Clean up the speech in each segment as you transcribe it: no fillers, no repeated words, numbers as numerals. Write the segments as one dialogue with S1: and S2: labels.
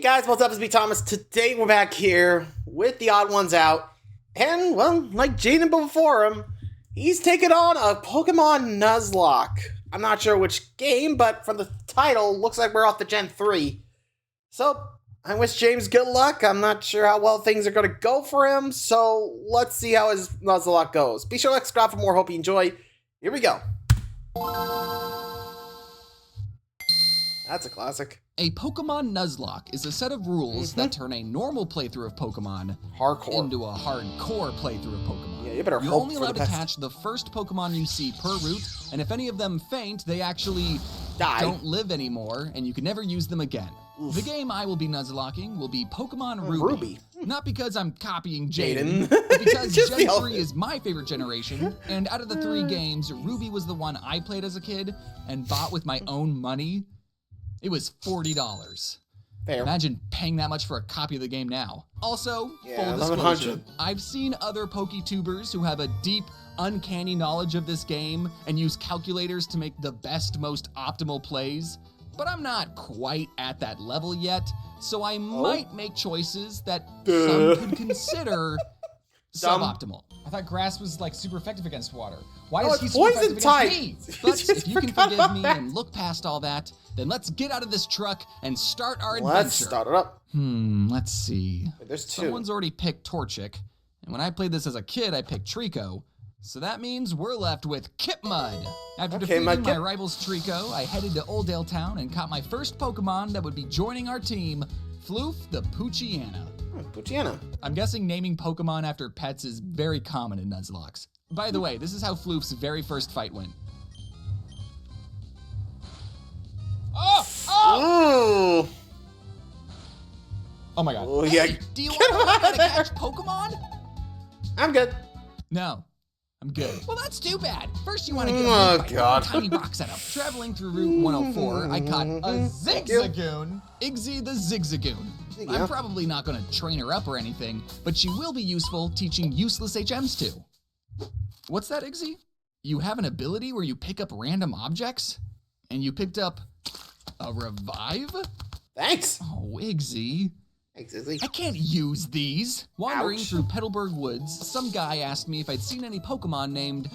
S1: Hey guys, what's up? It's me, Thomas. Today we're back here with the odd ones out. And, well, like Jaden before him, he's taken on a Pokemon Nuzlocke. I'm not sure which game, but from the title, looks like we're off to Gen 3. So, I wish James good luck. I'm not sure how well things are going to go for him, so let's see how his Nuzlocke goes. Be sure to subscribe for more. Hope you enjoy. Here we go. That's a classic.
S2: A Pokemon Nuzlocke is a set of rules that turn a normal playthrough of Pokemon
S1: Hardcore.
S2: into a hardcore playthrough of Pokemon.
S1: Yeah, you better
S2: You're
S1: hope
S2: only
S1: for the
S2: allowed to
S1: best.
S2: catch the first Pokemon you see per route, and if any of them faint, they actually
S1: Die.
S2: don't live anymore, and you can never use them again.
S1: Oof.
S2: The game I will be Nuzlocking will be Pokemon Ruby.
S1: Ruby.
S2: Not because I'm copying
S1: Jaden.
S2: Jaden, but because
S1: Just
S2: Gen
S1: the
S2: 3 is my favorite generation, and out of the 3 games, Ruby was the one I played as a kid and bought with my own money. It was $40.
S1: Fair.
S2: Imagine paying that much for a copy of the game now. Also,
S1: Yeah,
S2: full disclosure,
S1: 1100.
S2: I've seen other PokeTubers who have a deep, uncanny knowledge of this game and use calculators to make the best, most optimal plays, but I'm not quite at that level yet, so I might make choices that some could consider
S1: Dumb.
S2: suboptimal.
S3: I thought grass was like super effective against water. Why
S1: Oh,
S3: is he
S1: it's
S3: super
S1: poison
S3: effective
S1: type.
S3: against me?
S2: But
S1: Just
S2: if you can
S1: forgot
S2: forgive
S1: about
S2: me
S1: that.
S2: and look past all that, then let's get out of this truck and start our adventure.
S1: Let's start it up.
S2: Let's see.
S1: There's two.
S2: Someone's already picked Torchic, and when I played this as a kid, I picked Trico. So that means we're left with Kipmud. After
S1: Okay,
S2: defeating
S1: Mud
S2: my
S1: Kip.
S2: rival's Trico, I headed to Oldale Town and caught my first Pokemon that would be joining our team, Floof the Poochyena.
S1: Poochyena.
S2: I'm guessing naming Pokemon after pets is very common in Nuzlocks. By the way, this is how Floof's very first fight went.
S3: Oh! Oh!
S1: Ooh.
S3: Oh my god.
S1: Oh, yeah.
S2: Hey, do you want to learn how to catch Pokemon?
S1: I'm good.
S2: No. I'm good. Well, that's too bad. First, you want to get a
S1: Oh,
S2: move by
S1: God.
S2: a tiny rock setup. Traveling through Route 104, I caught a Zigzagoon. Igzy the Zigzagoon.
S1: Yeah.
S2: I'm probably not going to train her up or anything, but she will be useful teaching useless HMs too. What's that, Igzy? You have an ability where you pick up random objects? And you picked up a revive?
S1: Thanks.
S2: Oh, Igzy.
S1: Thanks, Izzy.
S2: I can't use these. Wandering
S1: Ouch.
S2: through Petalburg Woods, some guy asked me if I'd seen any Pokemon named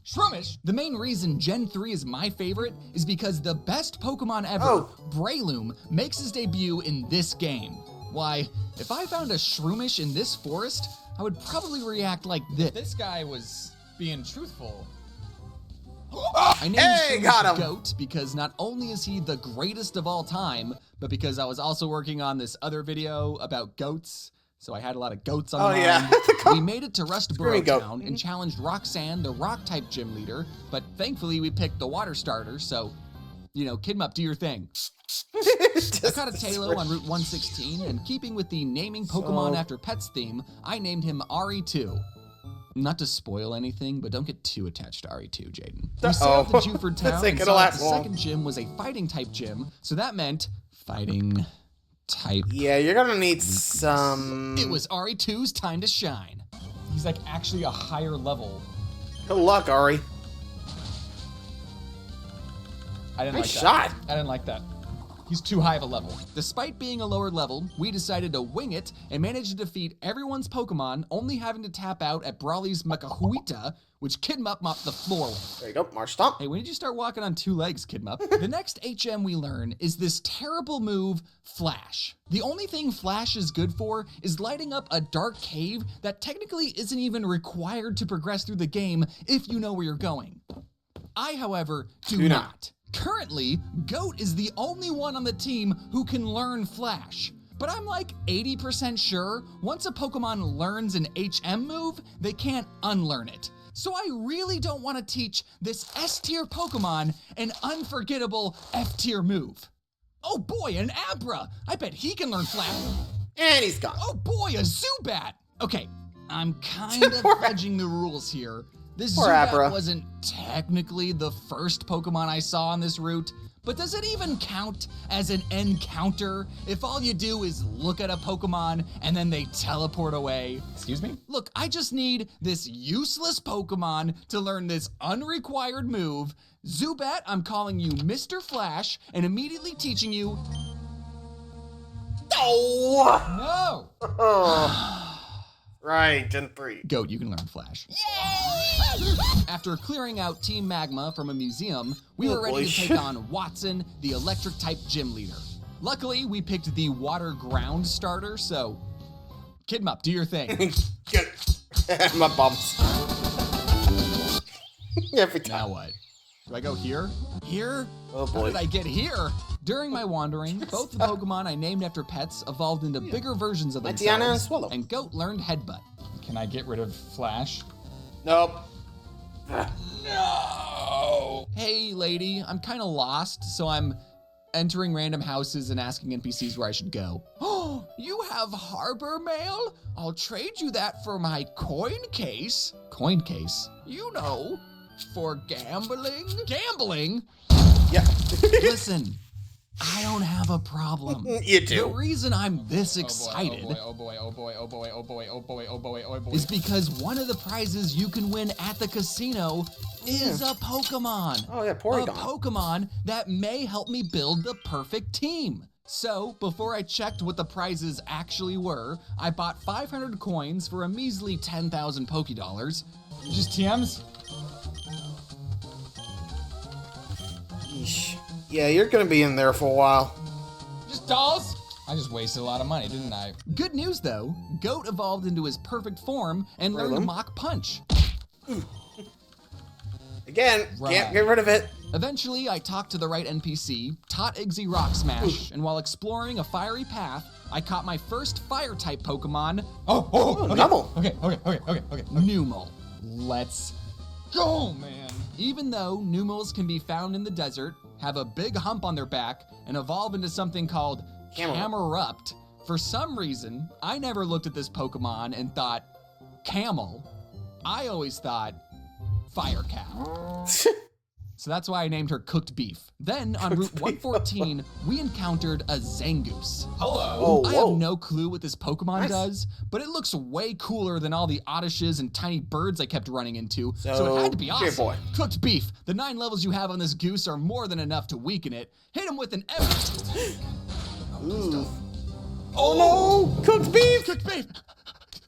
S3: Shroomish!
S2: The main reason Gen 3 is my favorite is because the best Pokemon ever,
S1: Oh.
S2: Breloom, makes his debut in this game. Why, if I found a Shroomish in this forest, I would probably react like this.
S3: This guy was being truthful.
S2: I named
S1: Hey,
S2: Shroomish
S1: got him.
S2: Goat because not only is he the greatest of all time, but because I was also working on this other video about goats, so I had a lot of goats on
S1: Oh,
S2: the
S1: yeah.
S2: mind.
S1: The goat.
S2: We made it to Rustboro
S1: Screaming goat.
S2: Town and challenged Roxanne, the rock-type gym leader, but thankfully we picked the water starter, so, you know, Kidmup, do your thing. I caught a Tailo on Route 116, and keeping with the naming Pokemon after pets theme, I named him RE2. Not to spoil anything, but don't get too attached to RE2, Jaden. We sailed to Juford
S1: This
S2: Town
S1: ain't
S2: and
S1: gonna
S2: saw that
S1: last
S2: the
S1: long.
S2: second gym was a fighting-type gym, so that meant fighting type.
S1: Yeah, you're gonna need some...
S2: It was RE2's time to shine.
S3: He's like actually a higher level.
S1: Good luck, Ari.
S3: I didn't
S1: Nice
S3: like
S1: shot.
S3: that. I didn't like that. He's too high of a level.
S2: Despite being a lower level, we decided to wing it and managed to defeat everyone's Pokemon, only having to tap out at Brawly's Macahuita, which Kidmup mopped the floor with.
S1: There you go, March Stomp.
S2: Hey, when did you start walking on 2 legs, Kidmup? The next HM we learn is this terrible move, Flash. The only thing Flash is good for is lighting up a dark cave that technically isn't even required to progress through the game if you know where you're going. I, however, do not. Currently, Goat is the only one on the team who can learn Flash. But I'm like 80% sure once a Pokemon learns an HM move, they can't unlearn it. So I really don't want to teach this S-tier Pokemon an unforgettable F-tier move. Oh boy, an Abra! I bet he can learn Flash.
S1: And he's gone.
S2: Oh boy, a Zubat! Okay, I'm kind of
S1: Poor-
S2: fudging the rules here. This
S1: Poor
S2: Zubat
S1: Abra.
S2: wasn't technically the first Pokemon I saw on this route, but does it even count as an encounter if all you do is look at a Pokemon and then they teleport away?
S3: Excuse me?
S2: Look, I just need this useless Pokemon to learn this unrequired move. Zubat, I'm calling you Mr. Flash and immediately teaching you
S1: Ow!
S3: No!
S1: Oh. Right, Gen 3.
S2: Goat, you can learn Flash. After clearing out Team Magma from a museum, we were ready to take on Watson, the electric-type gym leader. Luckily, we picked the water ground starter, so Kidmup, do your thing.
S1: My bumps. Every time.
S2: Now what? Do I go here? Here?
S1: Oh
S2: How
S1: boy.
S2: did I get here? During my wandering, both the Pokemon I named after pets evolved into bigger versions of
S1: Tiana and
S2: themselves,
S1: Swallow.
S2: and Goat learned Headbutt.
S3: Can I get rid of Flash?
S1: Nope.
S3: No!
S2: Hey, lady, I'm kind of lost, so I'm entering random houses and asking NPCs where I should go. Oh, you have harbor mail? I'll trade you that for my coin case. Coin case? You know, for gambling. Gambling?
S1: Yeah.
S2: Listen, I don't have a problem.
S1: You
S2: The
S1: do.
S2: reason I'm this
S3: Oh
S2: excited
S3: boy, oh boy, oh boy, oh boy, oh boy, oh boy, oh boy, oh boy.
S2: is because one of the prizes you can win at the casino is a Pokemon.
S1: Oh yeah,
S2: A
S1: Porygon.
S2: Pokemon that may help me build the perfect team. So, before I checked what the prizes actually were, I bought 500 coins for a measly 10,000 Pokédollars.
S3: Just TMs?
S1: Yeesh. Yeah, you're gonna be in there for a while.
S3: Just dolls? I just wasted a lot of money, didn't I?
S2: Good news though, Goat evolved into his perfect form and learned
S1: Really?
S2: Mach Punch.
S1: Again,
S3: Right.
S1: can't get rid of it.
S2: Eventually, I talked to the right NPC, taught Iggy Rock Smash, and while exploring a fiery path, I caught my first fire-type Pokemon,
S1: Oh, Numble.
S3: Okay.
S2: Numel.
S3: Let's go, man.
S2: Even though Numels can be found in the desert, have a big hump on their back, and evolve into something called Camerupt, for some reason, I never looked at this Pokemon and thought, camel. I always thought, fire cow. So that's why I named her Cooked Beef. Then, on Route 114, we encountered a Zangoose.
S3: Hello.
S1: Oh,
S2: I have
S1: whoa.
S2: no clue what this Pokemon
S1: Nice.
S2: does, but it looks way cooler than all the Odyshes and tiny birds I kept running into, so it had to be
S1: dear
S2: awesome.
S1: boy.
S2: Cooked Beef. The 9 levels you have on this goose are more than enough to weaken it. Hit him with an
S1: Ooh. Oh no! Cooked beef!
S2: Cooked Beef!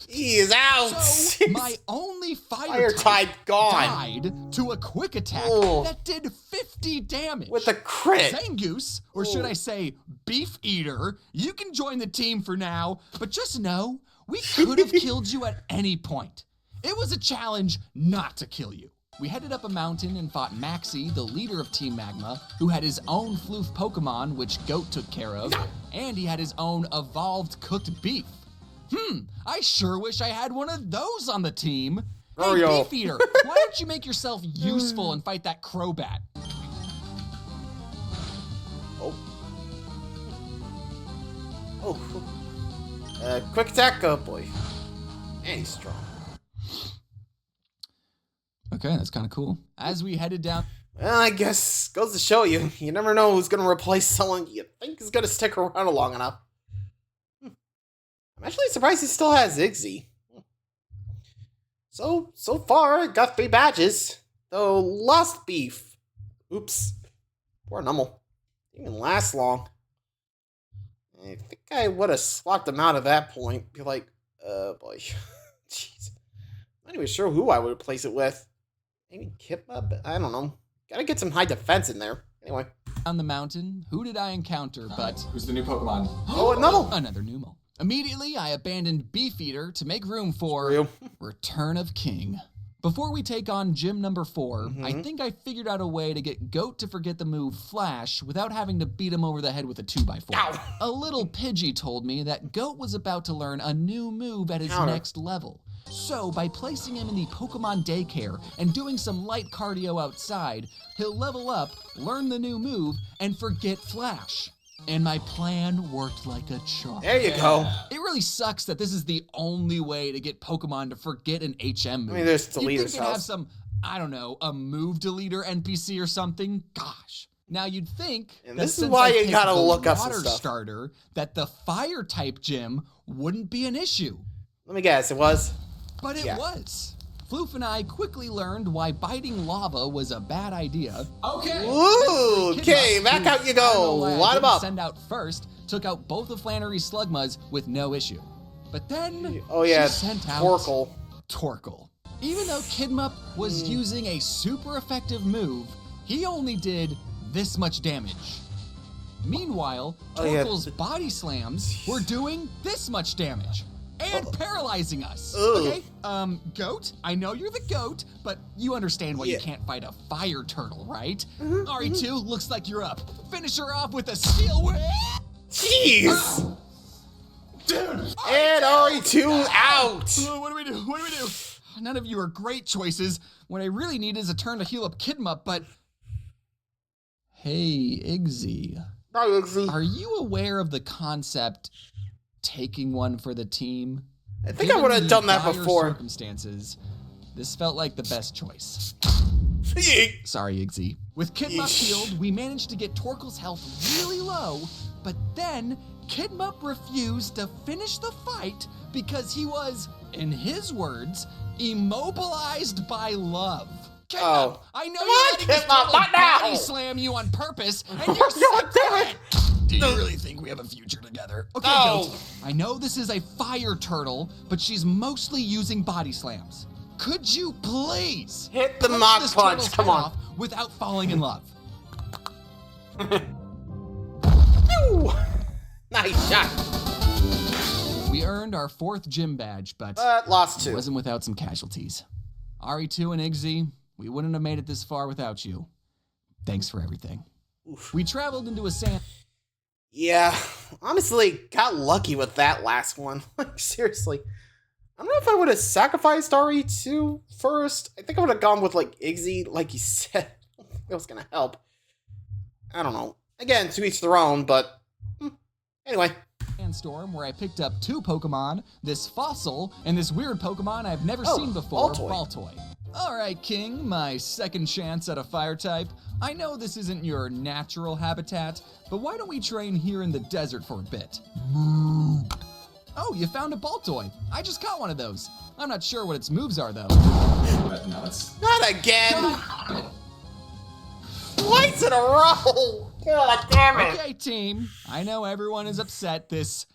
S1: He is out!
S2: So, my only
S1: Fire
S2: fire
S1: type gone.
S2: died to a quick attack
S1: Oh.
S2: that did 50 damage.
S1: With a crit.
S2: Zangoose, or should
S1: Oh.
S2: I say Beef Eater, you can join the team for now, but just know we could have killed you at any point. It was a challenge not to kill you. We headed up a mountain and fought Maxie, the leader of Team Magma, who had his own floof Pokemon, which Goat took care of, and he had his own evolved cooked beef. I sure wish I had one of those on the team. Hey,
S1: Oreo.
S2: Beef Eater, why don't you make yourself useful and fight that Crobat?
S1: Oh. Quick attack, oh boy. And he's strong.
S2: Okay, that's kind of cool. As we headed down,
S1: Well, I guess goes to show you, you never know who's gonna replace someone you think is gonna stick around long enough. I'm actually surprised he still has Zigzy. So far, I got 3 badges. Though, lost beef. Oops. Poor Nummel. Didn't even last long. I think I would have swapped him out at that point. Be like, boy. Jeez. Not even sure who I would replace it with. Maybe Kippa? I don't know. Gotta get some high defense in there. Anyway.
S2: the mountain, who did I encounter but
S3: Who's the new Pokemon?
S1: Oh, Nummel!
S2: another Numel. Immediately, I abandoned Beefeater to make room for
S1: Real.
S2: Return of King. Before we take on gym number 4, I think I figured out a way to get Goat to forget the move Flash without having to beat him over the head with a 2x4.
S1: Ow.
S2: A little Pidgey told me that Goat was about to learn a new move at his
S1: Counter.
S2: next level. So, by placing him in the Pokemon daycare and doing some light cardio outside, he'll level up, learn the new move, and forget Flash. And my plan worked like a charm.
S1: There you go.
S2: It really sucks that this is the only way to get Pokemon to forget an HM move.
S1: I mean, there's
S2: You'd
S1: Deleter's
S2: think they'd have
S1: house.
S2: some, I don't know, a move deleter NPC or something. Gosh. Now you'd think
S1: And
S2: that
S1: this is
S2: since
S1: why
S2: I
S1: you
S2: picked
S1: gotta
S2: the
S1: look up some
S2: water
S1: stuff.
S2: starter, that the fire type gym wouldn't be an issue.
S1: Let me guess, it was?
S2: But it
S1: Yeah.
S2: was. Floof and I quickly learned why biting lava was a bad idea.
S3: Okay.
S1: Ooh,
S2: Kidma,
S1: okay, back
S2: who
S1: out you
S2: I don't know
S1: go.
S2: why I
S1: Light him
S2: didn't
S1: up.
S2: Send out first, took out both of Flannery's Slugmas with no issue. But then
S1: yeah,
S2: she sent out Torkoal. Even though Kidmup was using a super effective move, he only did this much damage. Meanwhile, Torkoal's body slams were doing this much damage and paralyzing us. Okay, Goat, I know you're the goat, but you understand why you can't fight a fire turtle, right? RE2, looks like you're up. Finish her off with a steel whip.
S1: Jeez! Dude! And RE2 out!
S2: What do we do? None of you are great choices. What I really need is a turn to heal up Kidmup, but... Hey, Igzy.
S1: Hi, Igzy.
S2: Are you aware of the concept taking one for the team?
S1: I think I would have done that before.
S2: Circumstances, this felt like the best choice. Sorry, Igzy. With Kidmup healed, we managed to get Torkoal's health really low, but then Kidmup refused to finish the fight because he was, in his words, immobilized by love. Kidmup, I know you're letting this body slam you on purpose, and you're sick for it. Do you really think we have a future together? Okay, Goat, I know this is a fire turtle, but she's mostly using body slams. Could you please
S1: hit the Mach Punch? Come on.
S2: Without falling in love.
S1: Nice shot.
S2: We earned our 4th gym badge, but
S1: lost 2.
S2: It wasn't without some casualties. RE2 and Igzy, we wouldn't have made it this far without you. Thanks for everything. Oof. We traveled into a sand...
S1: Yeah, honestly, got lucky with that last one. Like, seriously. I don't know if I would have sacrificed RE2 first. I think I would have gone with, like, Igzy, like you said. I don't think that was going to help. I don't know. Again, to each their own, but... Anyway.
S2: Sandstorm, where I picked up 2 Pokemon, this Fossil, and this weird Pokemon I've never seen before, Baltoy. Alright, King, my second chance at a fire type. I know this isn't your natural habitat, but why don't we train here in the desert for a bit? Oh, you found a Baltoy. I just caught one of those. I'm not sure what its moves are, though.
S1: Not again! Twice in a row! God damn it!
S2: Okay, team. I know everyone is upset this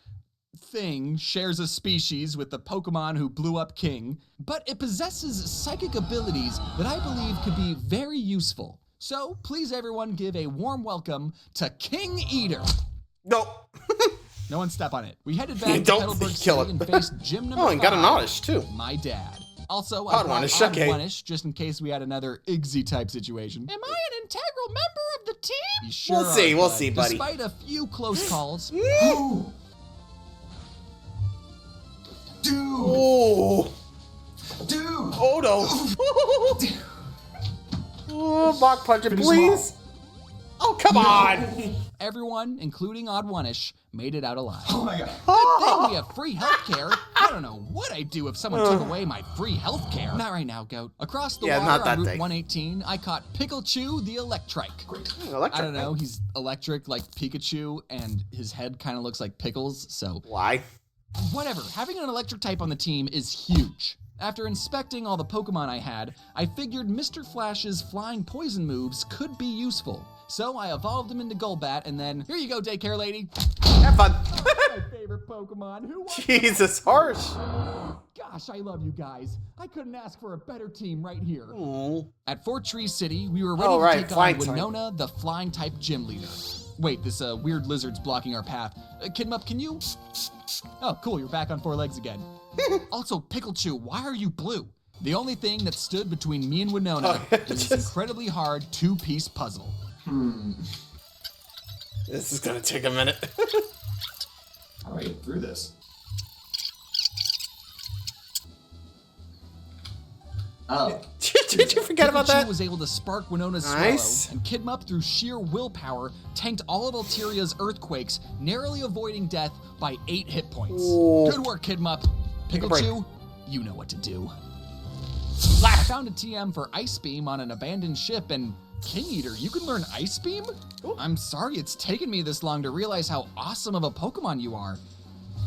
S2: thing shares a species with the Pokemon who blew up King, but it possesses psychic abilities that I believe could be very useful. So, please everyone give a warm welcome to King Eater.
S1: No.
S2: No one step on it. We headed back to Petalburg City and faced gym number 5.
S1: Oh, and got an Oddish, too.
S2: My dad. Also, I brought Oddish just in case we had another Igzy-type situation. Am I an integral member of the team? You sure
S1: We'll see, buddy.
S2: Despite a few close calls... Dude!
S1: Oh!
S2: Dude!
S1: Oh, no! Oh, Mach Punch it, please! Oh, come on!
S2: Everyone, including Odd One-ish, made it out alive.
S3: Oh my god.
S2: Good thing we have free healthcare. I don't know what I'd do if someone took away my free healthcare. Not right now, Goat. Across the water on Route 118, I caught Pikachu the Electrike. I don't know, he's electric like Pikachu, and his head kind of looks like Pickles, so...
S1: Why?
S2: Whatever, having an electric type on the team is huge. After inspecting all the Pokemon I had, I figured Mr. Flash's flying poison moves could be useful. So I evolved him into Golbat, and then, here you go, daycare lady.
S1: Have fun.
S2: My favorite Pokemon. Who wants
S1: Jesus, harsh.
S2: Gosh, I love you guys. I couldn't ask for a better team right here.
S1: Aww.
S2: At Fort Tree City, we were ready to take on Winona, the flying-type gym leader. Wait, this weird lizard's blocking our path. Kidmup, can you... Oh, cool, you're back on 4 legs again. Also, Pikachu, why are you blue? The only thing that stood between me and Winona is this incredibly hard 2-piece puzzle.
S1: This is gonna take a minute.
S3: How do I get through this? Oh.
S1: Did you forget about that?
S2: Pikachu was able to spark Winona's swallow, and Kidmup, through sheer willpower, tanked all of Alteria's earthquakes, narrowly avoiding death by 8 hit points.
S1: Ooh.
S2: Good work, Kidmup. Pikachu, you know what to do. I found a TM for Ice Beam on an abandoned ship, and King Eater, you can learn Ice Beam? Ooh. I'm sorry it's taken me this long to realize how awesome of a Pokemon you are.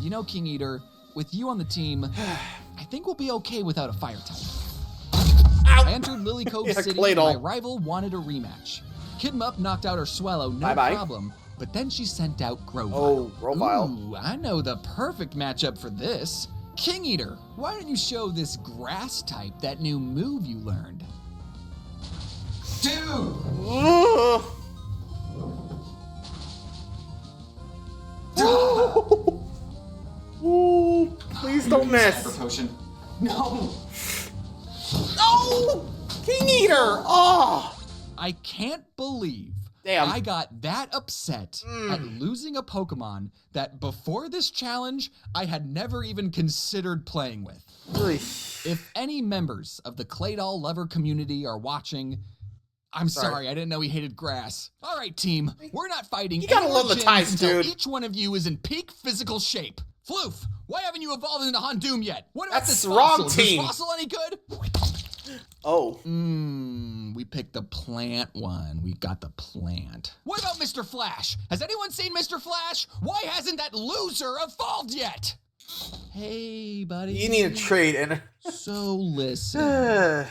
S2: You know, King Eater, with you on the team, I think we'll be okay without a fire type. I entered Lily Cove City, and my rival wanted a rematch. Kidmup knocked out her Swallow, no problem, but then she sent out Grovyle.
S1: Oh, Grovyle.
S2: Ooh, I know the perfect matchup for this. King Eater, why don't you show this grass type that new move you learned?
S3: Dude!
S1: Ugh. Ooh, please don't
S3: Hyper
S1: miss.
S3: potion. No!
S1: Oh, King Eater. Oh,
S2: I can't believe
S1: damn.
S2: I got that upset at losing a Pokemon that before this challenge, I had never even considered playing with.
S1: Really?
S2: If any members of the Claydol lover community are watching, I'm sorry, I didn't know he hated grass. All right, team, we're not fighting.
S1: You gotta
S2: any more
S1: love the
S2: gyms
S1: ties,
S2: until
S1: dude.
S2: each one of you is in peak physical shape. Floof, why haven't you evolved into Hondoom yet? What about
S1: That's
S2: this
S1: the wrong
S2: fossil? Is
S1: team.
S2: this fossil any good?
S1: Oh.
S2: We picked the plant one. We got the plant. What about Mr. Flash? Has anyone seen Mr. Flash? Why hasn't that loser evolved yet? Hey, buddy.
S1: You need a trade and.
S2: So listen.
S1: You're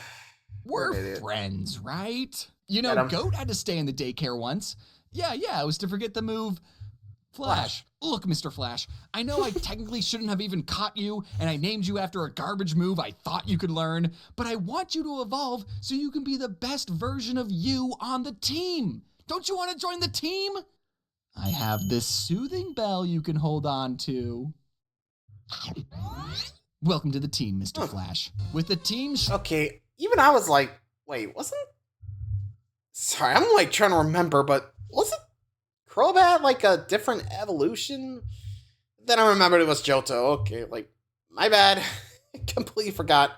S2: We're
S1: an idiot.
S2: friends, right? You know,
S1: Get 'em.
S2: Goat had to stay in the daycare once. Yeah, it was to forget the move Flash. Look, Mr. Flash, I know I technically shouldn't have even caught you, and I named you after a garbage move I thought you could learn, but I want you to evolve so you can be the best version of you on the team. Don't you want to join the team? I have this soothing bell you can hold on to. Welcome to the team, Mr. Flash. With the team...
S1: Okay, even I was like, wait, wasn't. Sorry, I'm like trying to remember, but wasn't Crobat like a different evolution? Then I remembered it was Johto. Okay, like, my bad. Completely forgot.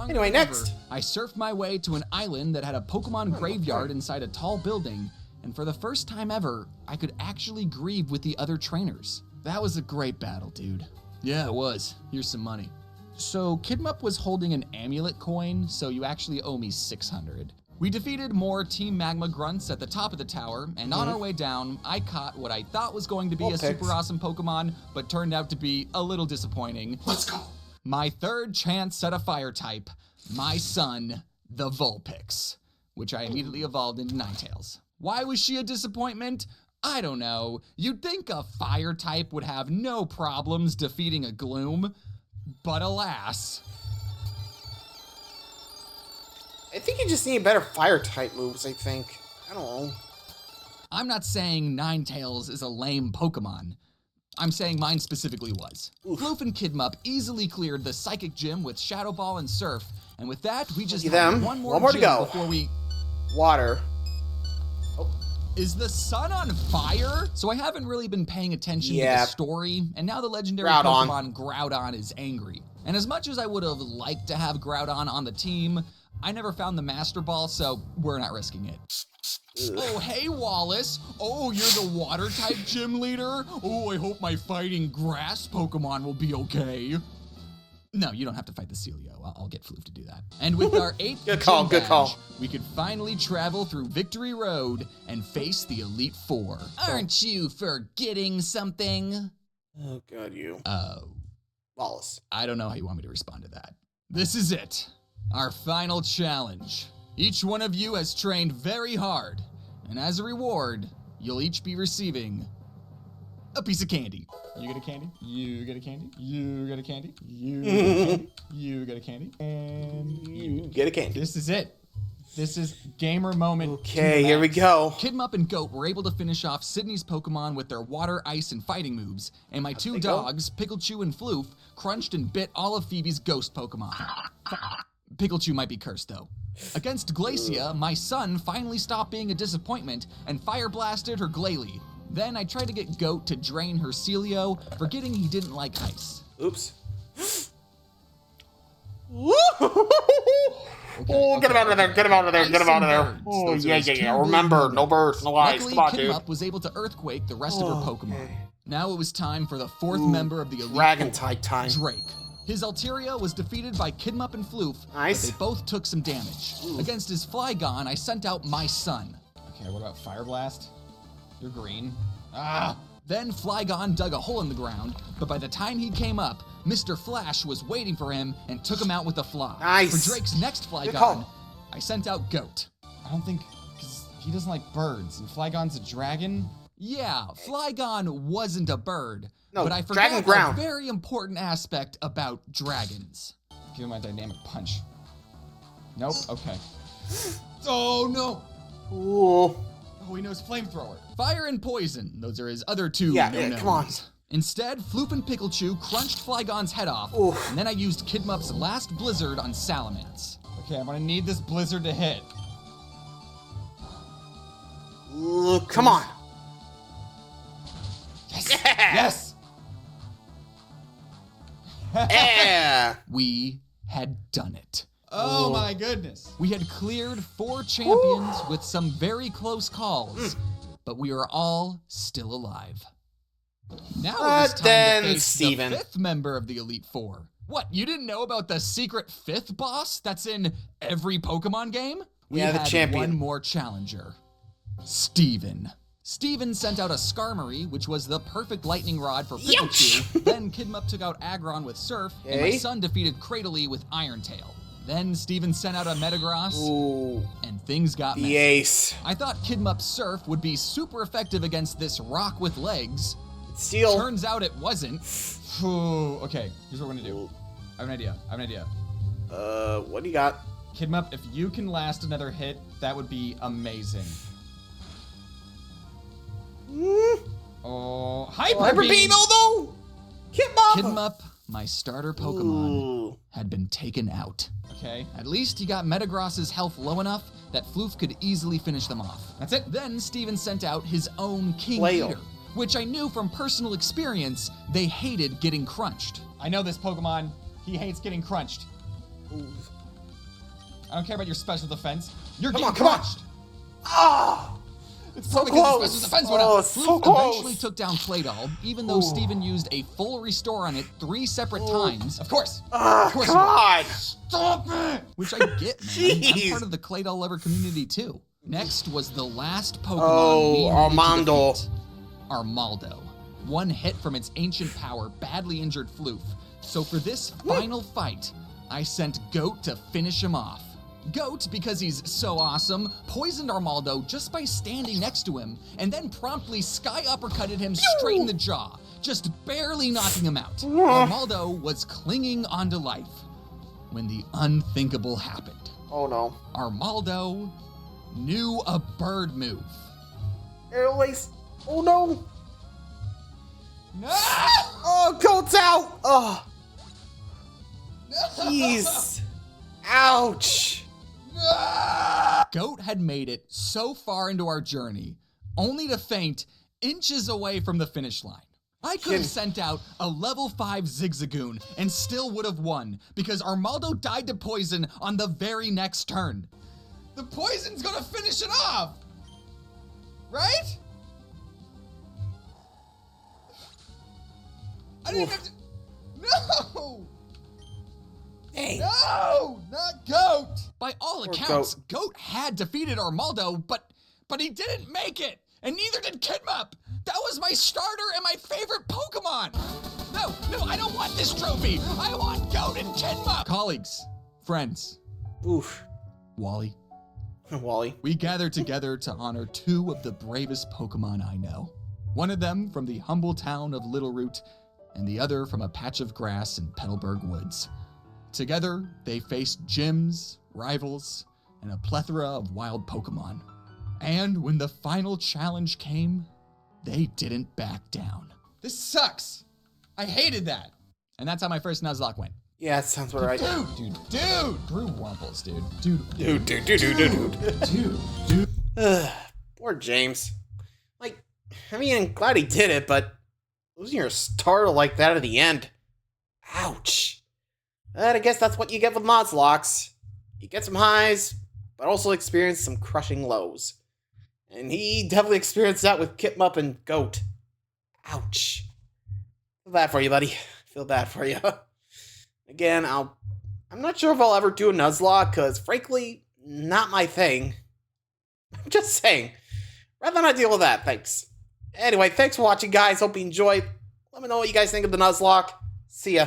S1: Anyway, next.
S2: I surfed my way to an island that had a Pokemon graveyard inside a tall building, and for the first time ever, I could actually grieve with the other trainers. That was a great battle, dude. Yeah, it was. Here's some money. So, Kidmup was holding an amulet coin, so you actually owe me 600. We defeated more Team Magma grunts at the top of the tower, and on our way down, I caught what I thought was going to be a super awesome Pokemon, but turned out to be a little disappointing.
S3: Let's go!
S2: My third chance at a fire type, my son, the Vulpix, which I immediately evolved into Ninetales. Why was she a disappointment? I don't know. You'd think a fire type would have no problems defeating a Gloom, but alas.
S1: I think you just need better fire type moves, I think. I don't know.
S2: I'm not saying Ninetales is a lame Pokemon. I'm saying mine specifically was. Floof and Kidmup easily cleared the Psychic Gym with Shadow Ball and Surf, and with that, we just have one more
S1: to
S2: gym
S1: go.
S2: before we...
S1: Water.
S2: Is the sun on fire? So I haven't really been paying attention to the story, and now the legendary
S1: Groudon.
S2: Pokemon Groudon is angry. And as much as I would have liked to have Groudon on the team, I never found the Master Ball, so we're not risking it. Oh, hey, Wallace. Oh, you're the water-type gym leader? Oh, I hope my fighting grass Pokemon will be okay. No, you don't have to fight the Celio. I'll get Floof to do that. And with our 8th
S1: Good call,
S2: gym
S1: good
S2: badge,
S1: call.
S2: we could finally travel through Victory Road and face the Elite Four. Aren't you forgetting something?
S1: Oh, God, you.
S2: Oh,
S1: Wallace.
S2: I don't know how you want me to respond to that. This is it. Our final challenge. Each one of you has trained very hard, and as a reward, you'll each be receiving a piece of candy.
S3: You get a candy. You get a candy. You get a candy. You get a candy. You get a candy. And
S1: You get a candy.
S3: this is it. This is gamer moment.
S1: Okay, here we go.
S2: Kidmup and Goat were able to finish off Sydney's Pokemon with their water, ice, and fighting moves, and my two dogs, Pikachu and Floof, crunched and bit all of Phoebe's ghost Pokemon. Pikachu might be cursed, though. Against Glacia, my son finally stopped being a disappointment and fire blasted her Glalie. Then I tried to get Goat to drain her Celio, forgetting he didn't like ice.
S1: Oops. Oh, get him out of there, get him out of there, get him out of there. Oh, yeah. Remember, no birds, no eyes.
S2: Luckily,
S1: Come on, dude.
S2: Kidmup was able to Earthquake the rest of her Pokemon. Now it was time for the fourth member of the Elite
S1: Dragon
S2: Four,
S1: type time.
S2: Drake. His Altaria was defeated by Kidmup and Floof,
S1: Nice.
S2: but they both took some damage. Against his Flygon, I sent out my son.
S3: Okay, what about Fire Blast? You're green.
S2: Then Flygon dug a hole in the ground, but by the time he came up, Mr. Flash was waiting for him and took him out with a fly.
S1: Nice.
S2: For Drake's next
S1: Good
S2: Flygon,
S1: call.
S2: I sent out Goat.
S3: I don't think, because he doesn't like birds, and Flygon's a dragon.
S2: Yeah, Flygon wasn't a bird,
S1: No,
S2: but I
S1: dragon
S2: forgot
S1: ground.
S2: a very important aspect about dragons.
S3: Give him my dynamic punch. Nope. Okay. Oh no!
S1: Ooh.
S3: Oh, he knows flamethrower.
S2: Fire and poison, those are his other two
S1: Yeah,
S2: no-nos.
S1: come on.
S2: Instead, Floop and Picklechew crunched Flygon's head off,
S1: Oof.
S2: and then I used Kidmup's last blizzard on Salamence.
S3: Okay, I'm gonna need this blizzard to hit.
S1: Ooh, come on.
S3: Yes!
S1: Yeah.
S3: Yes!
S1: Yeah.
S2: We had done it.
S3: Oh
S1: Ooh.
S3: my goodness.
S2: We had cleared 4 champions with some very close calls, but we are all still alive. Now it is
S1: But
S2: time
S1: then
S2: to face
S1: Steven.
S2: the 5th member of the Elite Four. What, you didn't know about the secret 5th boss that's in every Pokemon game? We
S1: Yeah, the
S2: had
S1: champion.
S2: one more challenger. Steven. Steven sent out a Skarmory, which was the perfect lightning rod for Pikachu. Then Kidmup took out Aggron with Surf, and my
S1: Okay.
S2: son defeated Cradily with Iron Tail. Then Steven sent out a Metagross,
S1: Ooh,
S2: and things got
S1: the
S2: messy.
S1: ace.
S2: I thought Kidmup's Surf would be super effective against this rock with legs.
S1: Steel.
S2: Turns out it wasn't.
S3: Ooh, okay, here's what we're gonna do. I have an idea.
S1: What do you got?
S3: Kidmup, if you can last another hit, that would be amazing. Oh, Hyper Beam!
S1: though. Kidmop.
S2: Kidmup, my starter Pokemon,
S1: Ooh.
S2: had been taken out.
S3: Okay,
S2: At least he got Metagross's health low enough that Floof could easily finish them off.
S3: that's it.
S2: Then Steven sent out his own King
S1: Flail.
S2: Eater, which I knew from personal experience they hated getting crunched.
S3: I know this Pokemon. He hates getting crunched. I don't care about your special defense. You're
S1: Come
S3: getting
S1: on, come on.
S3: crunched.
S1: Ah.
S3: It's
S1: So
S3: probably 'cause his
S1: close.
S3: special defense went
S1: Oh,
S3: up.
S1: so
S2: Floof
S1: close.
S2: eventually took down Claydol, even though Steven used a full restore on it 3 separate times,
S3: Of course.
S1: Ah,
S3: course you
S1: God.
S3: Stop it!
S2: which I get, man. I'm
S1: Jeez.
S2: part of the Claydol lover community too. Next was the last Pokemon
S1: Oh,
S2: we needed to
S1: Armando.
S2: defeat. Armaldo. One hit from its ancient power badly injured Floof. So for this final fight, I sent Goat to finish him off. Goat, because he's so awesome, poisoned Armaldo just by standing next to him, and then promptly sky uppercutted him straight in the jaw, just barely knocking him out. Armaldo was clinging onto life when the unthinkable happened.
S1: Oh no.
S2: Armaldo knew a bird move.
S1: Airlace. Oh no.
S3: No!
S1: Oh, Goat's out. Oh. Jeez. Ouch.
S2: Goat had made it so far into our journey, only to faint inches away from the finish line. I could have sent out a level 5 Zigzagoon and still would have won because Armaldo died to poison on the very next turn.
S3: The poison's gonna finish it off! Right? I didn't have to. No!
S1: Dang.
S3: No! Not Goat!
S2: By all
S1: Poor
S2: accounts, Goat had defeated Armaldo, but he didn't make it, and neither did Kidmup. That was my starter and my favorite Pokemon. No, I don't want this trophy. I want Goat and Kidmup. Colleagues, friends,
S1: Oof.
S2: Wally,
S1: Wally.
S2: we gathered together to honor 2 of the bravest Pokemon I know. One of them from the humble town of Littleroot, and the other from a patch of grass in Petalburg Woods. Together, they faced gyms, rivals, and a plethora of wild Pokemon. And when the final challenge came, they didn't back down.
S3: This sucks. I hated that.
S2: And that's how my first Nuzlocke went.
S1: Yeah, that sounds about right.
S3: Dude! Brew Wumples, dude.
S1: Dude. Poor James. Like, I mean, I'm glad he did it, but losing your starter like that at the end. Ouch. And I guess that's what you get with Nuzlocks. You get some highs, but also experience some crushing lows. And he definitely experienced that with Kidmup and Goat. Ouch. Feel bad for you, buddy. Feel bad for you. Again, I'm not sure if I'll ever do a Nuzlocke, because frankly, not my thing. I'm just saying. Rather not deal with that, thanks. Anyway, thanks for watching, guys. Hope you enjoyed. Let me know what you guys think of the Nuzlocke. See ya.